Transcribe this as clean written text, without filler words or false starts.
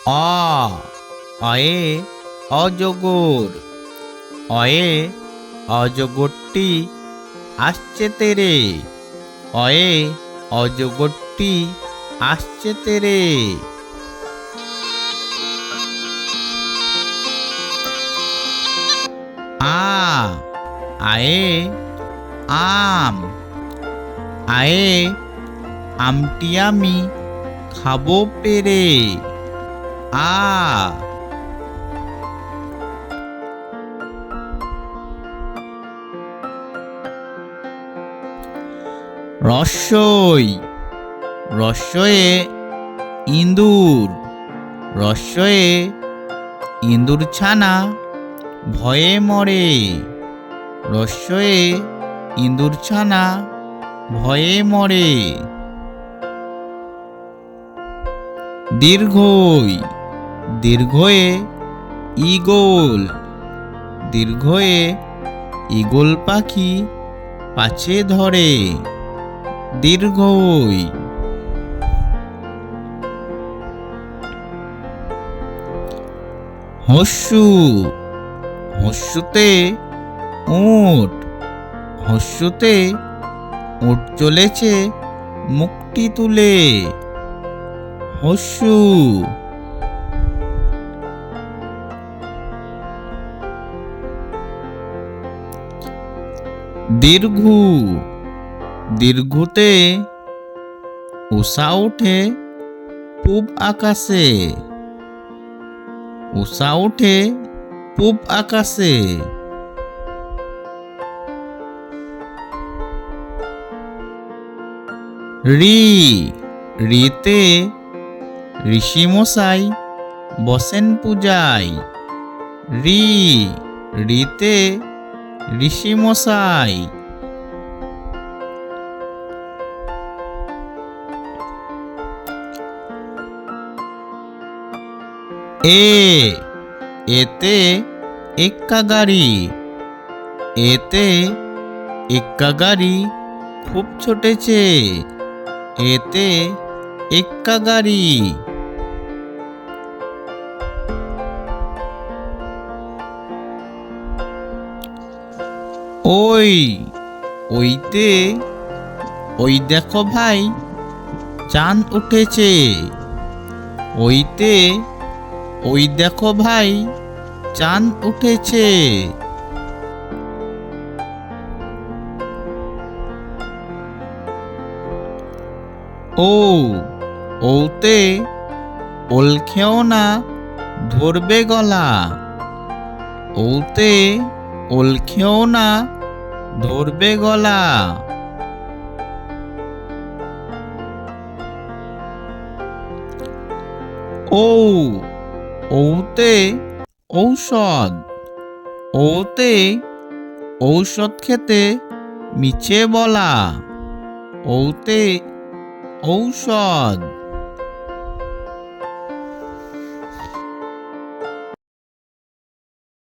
অ অয়ে অজগর। অয়ে অজগরটি আসছে তেরে। অয়ে অজগরটি আসছে তেরে। আ আয়ে আম। আয়ে আমটি আমি খাবো পেরে। আ রস্যই রস্যয়ে ইঁদুর। রস্যয়ে ইঁদুর ছানা ভয়ে মরে। রস্যয়ে ইঁদুর ছানা ভয়ে মরে। দীর্ঘই দীর্ঘয়ে ঈগল। দীর্ঘয়ে ঈগল পাখি পাছে ধরে। দীর্ঘই। হস্যু হস্যুতে উট। হস্যুতে উট চলেছে মুখটি তুলে। হস্যু। দীর্ঘু দীর্ঘুতে উষা উঠে পূব আকাশে। উষা উঠে পূব আকাশে। রি রিতে ঋষিমশাই বসেন পূজায়। রি রিতে ঋষিমশাই। এ এতে এক্কা গাড়ি। এতে এক্কা গাড়ি খুব ছুটেছে। এতে এক্কা গাড়ি। ওই ওইতে ওই দেখো ভাই চাঁদ উঠেছে। ওইতে ওই দেখো ভাই চাঁদ উঠেছে। ও ওতে ওল খেও না ধরবে গলা। ওতে ওল খেও না ধরবে গলা। ও ওতে ঔষধ। ওতে ঔষধ খেতে মিছে বলা। ওতে ঔষধ।